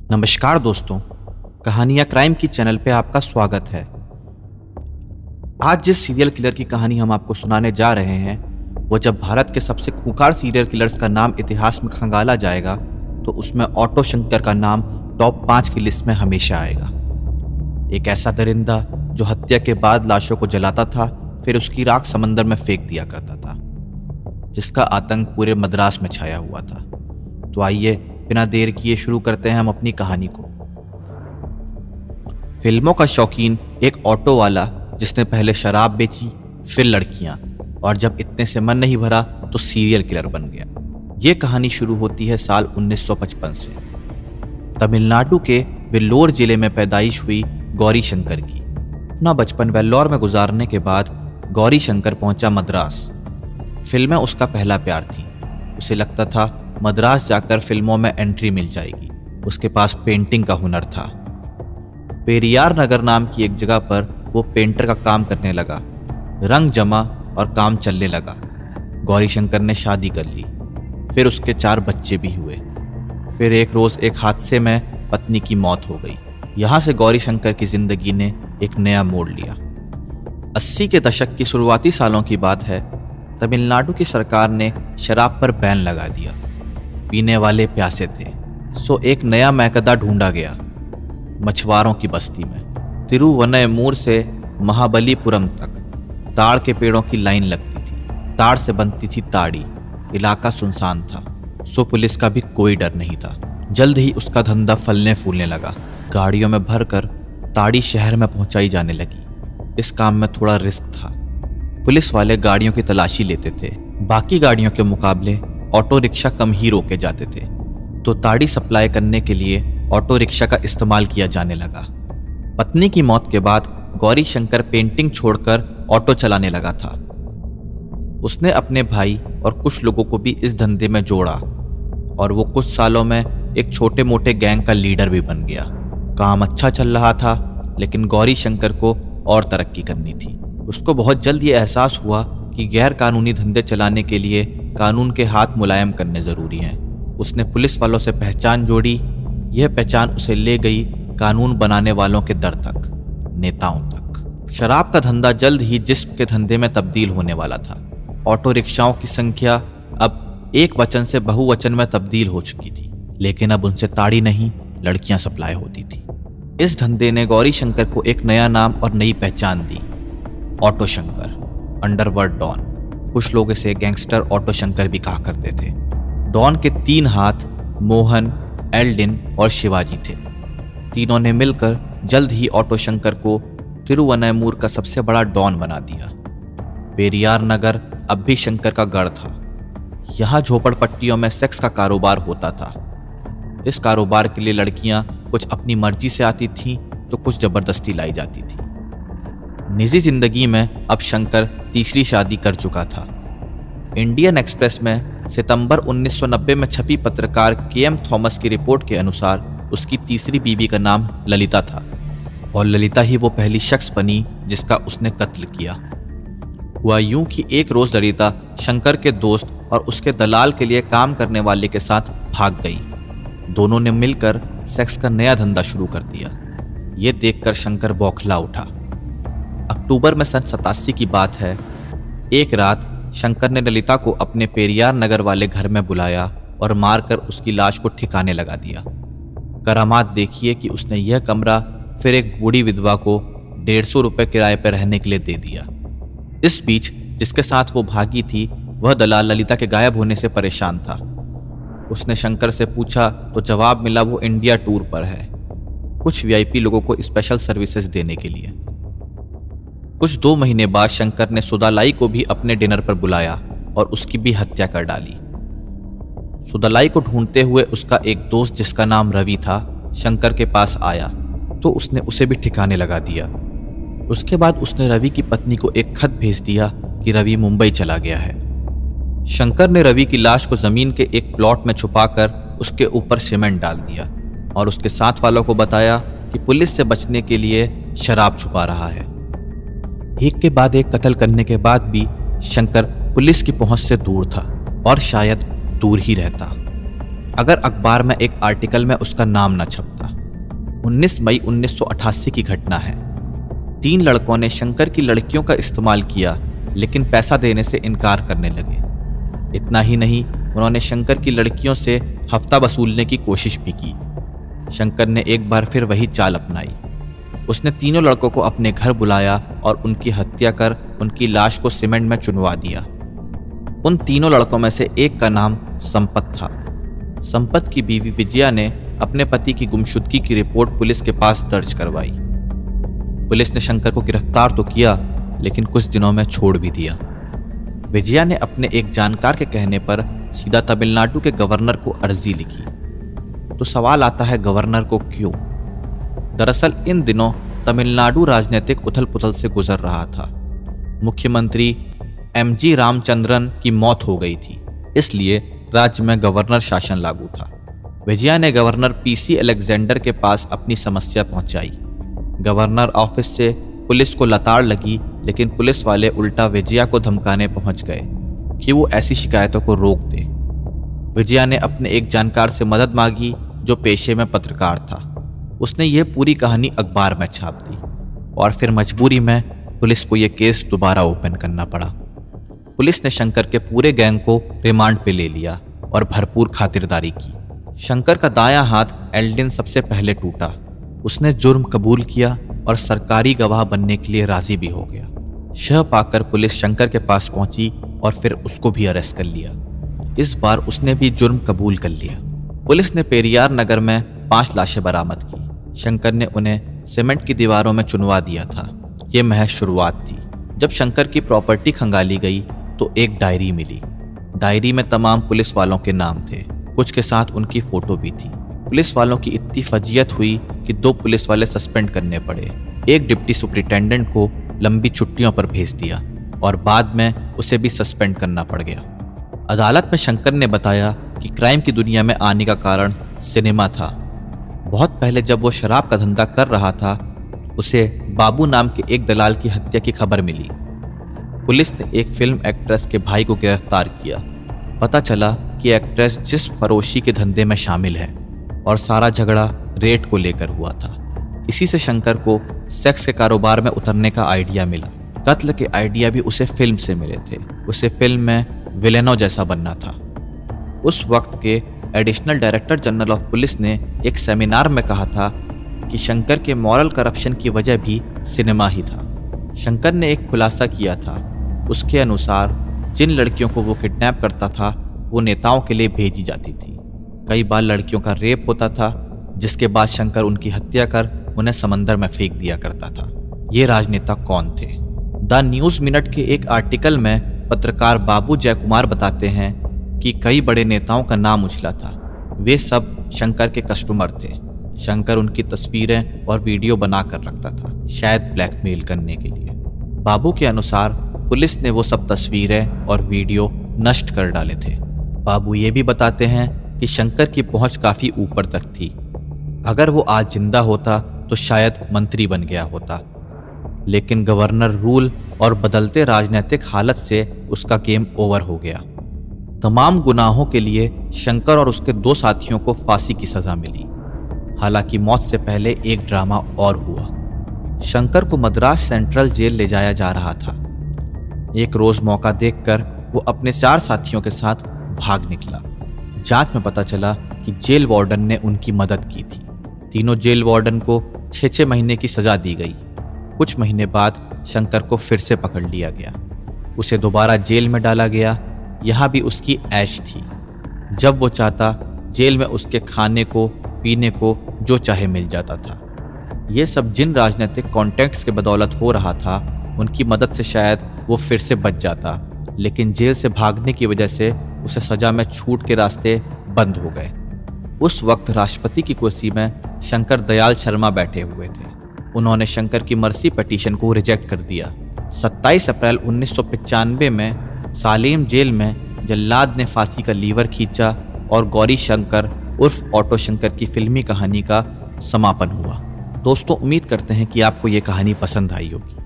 नमस्कार दोस्तों, कहानियाँ क्राइम की चैनल पे आपका स्वागत है। आज जिस सीरियल किलर की कहानी हम आपको सुनाने जा रहे हैं वो जब भारत के सबसे खूंखार सीरियल किलर्स का नाम इतिहास में खंगाला जाएगा तो उसमें ऑटो शंकर का नाम टॉप 5 की लिस्ट में हमेशा आएगा। एक ऐसा दरिंदा जो हत्या के बाद लाशों को जलाता था, फिर उसकी राख समंदर में फेंक दिया करता था, जिसका आतंक पूरे मद्रास में छाया हुआ था। तो आइए बिना देर किए शुरू करते हैं हम अपनी कहानी को। फिल्मों का शौकीन एक ऑटो वाला जिसने पहले शराब बेची, फिर लड़कियां, और जब इतने से मन नहीं भरा तो सीरियल किलर बन गया। ये कहानी शुरू होती है साल 1955 से। तमिलनाडु के वेल्लोर जिले में पैदाइश हुई गौरी शंकर की। अपना बचपन वेल्लोर में गुजारने के बाद गौरी शंकर पहुंचा मद्रास। फिल्में उसका पहला प्यार थी। उसे लगता था मद्रास जाकर फिल्मों में एंट्री मिल जाएगी। उसके पास पेंटिंग का हुनर था। पेरियार नगर नाम की एक जगह पर वो पेंटर का काम करने लगा। रंग जमा और काम चलने लगा। गौरी शंकर ने शादी कर ली, फिर उसके 4 बच्चे भी हुए। फिर एक रोज एक हादसे में पत्नी की मौत हो गई। यहाँ से गौरी शंकर की जिंदगी ने एक नया मोड़ लिया। 80 के दशक की शुरुआती सालों की बात है। तमिलनाडु की सरकार ने शराब पर बैन लगा दिया। पीने वाले प्यासे थे, सो एक नया मैकदा ढूंढा गया मछुआरों की बस्ती में। तिरुवनयमूर से महाबलीपुरम तक ताड़ के पेड़ों की लाइन लगती थी। ताड़ से बनती थी ताड़ी। इलाका सुनसान था, सो पुलिस का भी कोई डर नहीं था। जल्द ही उसका धंधा फलने फूलने लगा। गाड़ियों में भरकर ताड़ी शहर में पहुंचाई जाने लगी। इस काम में थोड़ा रिस्क था। पुलिस वाले गाड़ियों की तलाशी लेते थे। बाकी गाड़ियों के मुकाबले ऑटो रिक्शा कम ही रोके जाते थे, तो ताड़ी सप्लाई करने के लिए ऑटो रिक्शा का इस्तेमाल किया जाने लगा। पत्नी की मौत के बाद गौरी शंकर पेंटिंग छोड़कर ऑटो चलाने लगा था। उसने अपने भाई और कुछ लोगों को भी इस धंधे में जोड़ा और वो कुछ सालों में एक छोटे मोटे गैंग का लीडर भी बन गया। काम अच्छा चल रहा था, लेकिन गौरी शंकर को और तरक्की करनी थी। उसको बहुत जल्द ये एहसास हुआ कि गैर कानूनी धंधे चलाने के लिए कानून के हाथ मुलायम करने जरूरी हैं। उसने पुलिस वालों से पहचान जोड़ी। यह पहचान उसे ले गई कानून बनाने वालों के दर तक, नेताओं तक। शराब का धंधा जल्द ही जिस्म के धंधे में तब्दील होने वाला था। ऑटो रिक्शाओं की संख्या अब एक वचन से बहुवचन में तब्दील हो चुकी थी, लेकिन अब उनसे ताड़ी नहीं, लड़कियां सप्लाई होती थी। इस धंधे ने गौरी शंकर को एक नया नाम और नई पहचान दी, ऑटो शंकर, अंडरवर्ल्ड डॉन। कुछ लोग इसे गैंगस्टर ऑटो शंकर भी कहा करते थे। डॉन के 3 हाथ मोहन, एल्डिन और शिवाजी थे। तीनों ने मिलकर जल्द ही ऑटो शंकर को तिरुवनयमूर का सबसे बड़ा डॉन बना दिया। पेरियार नगर अब भी शंकर का गढ़ था। यहाँ झोपड़पट्टियों में सेक्स का कारोबार होता था। इस कारोबार के लिए लड़कियां कुछ अपनी मर्जी से आती थीं तो कुछ जबरदस्ती लाई जाती थी। निजी जिंदगी में अब शंकर तीसरी शादी कर चुका था। इंडियन एक्सप्रेस में सितंबर 1990 में छपी पत्रकार के.एम. थॉमस की रिपोर्ट के अनुसार उसकी तीसरी बीवी का नाम ललिता था, और ललिता ही वो पहली शख्स बनी जिसका उसने कत्ल किया। हुआ यूं कि एक रोज ललिता शंकर के दोस्त और उसके दलाल के लिए काम करने वाले के साथ भाग गई। दोनों ने मिलकर सेक्स का नया धंधा शुरू कर दिया। ये देखकर शंकर बौखला उठा। अक्टूबर में सन 87 की बात है। एक रात शंकर ने ललिता को अपने पेरियार नगर वाले घर में बुलाया और मारकर उसकी लाश को ठिकाने लगा दिया। करामात देखिए कि उसने यह कमरा फिर एक बूढ़ी विधवा को 150 रुपये किराए पर रहने के लिए दे दिया। इस बीच जिसके साथ वो भागी थी वह दलाल ललिता के गायब होने से परेशान था। उसने शंकर से पूछा तो जवाब मिला वो इंडिया टूर पर है, कुछ वीआईपी लोगों को स्पेशल सर्विसेज देने के लिए। कुछ 2 महीने बाद शंकर ने सुदालाई को भी अपने डिनर पर बुलाया और उसकी भी हत्या कर डाली। सुदालाई को ढूंढते हुए उसका एक दोस्त जिसका नाम रवि था शंकर के पास आया तो उसने उसे भी ठिकाने लगा दिया। उसके बाद उसने रवि की पत्नी को एक खत भेज दिया कि रवि मुंबई चला गया है। शंकर ने रवि की लाश को जमीन के एक प्लॉट में छुपाकर उसके ऊपर सीमेंट डाल दिया और उसके साथ वालों को बताया कि पुलिस से बचने के लिए शराब छुपा रहा है। एक के बाद एक कत्ल करने के बाद भी शंकर पुलिस की पहुंच से दूर था, और शायद दूर ही रहता अगर अखबार में एक आर्टिकल में उसका नाम न छपता। 19 मई 1988 की घटना है। 3 लड़कों ने शंकर की लड़कियों का इस्तेमाल किया, लेकिन पैसा देने से इनकार करने लगे। इतना ही नहीं, उन्होंने शंकर की लड़कियों से हफ्ता वसूलने की कोशिश भी की। शंकर ने एक बार फिर वही चाल अपनाई। उसने तीनों लड़कों को अपने घर बुलाया और उनकी हत्या कर उनकी लाश को सीमेंट में चुनवा दिया। उन तीनों लड़कों में से एक का नाम संपत था। संपत की बीवी विजया ने अपने पति की गुमशुदगी की रिपोर्ट पुलिस के पास दर्ज करवाई। पुलिस ने शंकर को गिरफ्तार तो किया, लेकिन कुछ दिनों में छोड़ भी दिया। विजया ने अपने एक जानकार के कहने पर सीधा तमिलनाडु के गवर्नर को अर्जी लिखी। तो सवाल आता है, गवर्नर को क्यों? दरअसल इन दिनों तमिलनाडु राजनीतिक उथल पुथल से गुजर रहा था। मुख्यमंत्री MG रामचंद्रन की मौत हो गई थी, इसलिए राज्य में गवर्नर शासन लागू था। विजया ने गवर्नर PC अलेक्जेंडर के पास अपनी समस्या पहुंचाई। गवर्नर ऑफिस से पुलिस को लताड़ लगी, लेकिन पुलिस वाले उल्टा विजया को धमकाने पहुंच गए कि वो ऐसी शिकायतों को रोक दे। विजया ने अपने एक जानकार से मदद मांगी, जो पेशे में पत्रकार था। उसने ये पूरी कहानी अखबार में छाप दी और फिर मजबूरी में पुलिस को यह केस दोबारा ओपन करना पड़ा। पुलिस ने शंकर के पूरे गैंग को रिमांड पे ले लिया और भरपूर खातिरदारी की। शंकर का दायां हाथ एल्डिन सबसे पहले टूटा। उसने जुर्म कबूल किया और सरकारी गवाह बनने के लिए राजी भी हो गया। शह पाकर पुलिस शंकर के पास पहुंची और फिर उसको भी अरेस्ट कर लिया। इस बार उसने भी जुर्म कबूल कर लिया। पुलिस ने पेरियार नगर में 5 लाशें बरामद की। शंकर ने उन्हें सीमेंट की दीवारों में चुनवा दिया था। ये महज शुरुआत थी। जब शंकर की प्रॉपर्टी खंगाली गई तो एक डायरी मिली। डायरी में तमाम पुलिस वालों के नाम थे, कुछ के साथ उनकी फोटो भी थी। पुलिस वालों की इतनी फजीयत हुई कि 2 पुलिस वाले सस्पेंड करने पड़े। एक डिप्टी सुपरिटेंडेंट को लंबी छुट्टियों पर भेज दिया और बाद में उसे भी सस्पेंड करना पड़ गया। अदालत में शंकर ने बताया कि क्राइम की दुनिया में आने का कारण सिनेमा था। बहुत पहले जब वो शराब का धंधा कर रहा था, उसे बाबू नाम के एक दलाल की हत्या की खबर मिली। पुलिस ने एक फिल्म एक्ट्रेस के भाई को गिरफ्तार किया। पता चला कि एक्ट्रेस जिस फरोशी के धंधे में शामिल है और सारा झगड़ा रेट को लेकर हुआ था। इसी से शंकर को सेक्स के कारोबार में उतरने का आइडिया मिला। कत्ल के आइडिया भी उसे फिल्म से मिले थे। उसे फिल्म में विलेनो जैसा बनना था। उस वक्त के additional director general of police ने एक सेमिनार में कहा था कि शंकर के मॉरल करप्शन की वजह भी सिनेमा ही था। शंकर ने एक खुलासा किया था। उसके अनुसार जिन लड़कियों को वो किडनैप करता था, वो नेताओं के लिए भेजी जाती थी। कई बार लड़कियों का रेप होता था, जिसके बाद शंकर उनकी हत्या कर उन्हें समंदर में फेंक दिया करता था। ये राजनेता कौन थे? द न्यूज़ मिनट के एक आर्टिकल में पत्रकार बाबू जयकुमार बताते हैं कि कई बड़े नेताओं का नाम उछला था। वे सब शंकर के कस्टमर थे। शंकर उनकी तस्वीरें और वीडियो बनाकर रखता था, शायद ब्लैकमेल करने के लिए। बाबू के अनुसार पुलिस ने वो सब तस्वीरें और वीडियो नष्ट कर डाले थे। बाबू ये भी बताते हैं कि शंकर की पहुंच काफ़ी ऊपर तक थी। अगर वो आज जिंदा होता तो शायद मंत्री बन गया होता, लेकिन गवर्नर रूल और बदलते राजनीतिक हालत से उसका गेम ओवर हो गया। तमाम गुनाहों के लिए शंकर और उसके 2 साथियों को फांसी की सजा मिली। हालांकि मौत से पहले एक ड्रामा और हुआ। शंकर को मद्रास सेंट्रल जेल ले जाया जा रहा था। एक रोज मौका देखकर वो अपने 4 साथियों के साथ भाग निकला। जांच में पता चला कि जेल वार्डन ने उनकी मदद की थी। तीनों जेल वार्डन को 6-6 महीने की सजा दी गई। कुछ महीने बाद शंकर को फिर से पकड़ लिया गया। उसे दोबारा जेल में डाला गया। यहाँ भी उसकी ऐश थी। जब वो चाहता, जेल में उसके खाने को पीने को जो चाहे मिल जाता था। ये सब जिन राजनीतिक कॉन्टैक्ट्स के बदौलत हो रहा था, उनकी मदद से शायद वो फिर से बच जाता, लेकिन जेल से भागने की वजह से उसे सजा में छूट के रास्ते बंद हो गए। उस वक्त राष्ट्रपति की कुर्सी में शंकर दयाल शर्मा बैठे हुए थे। उन्होंने शंकर की मर्सी पिटीशन को रिजेक्ट कर दिया। 27 अप्रैल 1995 में सालेम जेल में जल्लाद ने फांसी का लीवर खींचा और गौरी शंकर उर्फ ऑटो शंकर की फिल्मी कहानी का समापन हुआ। दोस्तों, उम्मीद करते हैं कि आपको ये कहानी पसंद आई होगी।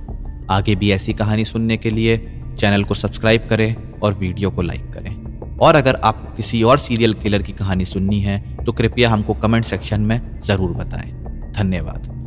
आगे भी ऐसी कहानी सुनने के लिए चैनल को सब्सक्राइब करें और वीडियो को लाइक करें। और अगर आपको किसी और सीरियल किलर की कहानी सुननी है तो कृपया हमको कमेंट सेक्शन में ज़रूर बताएं। धन्यवाद।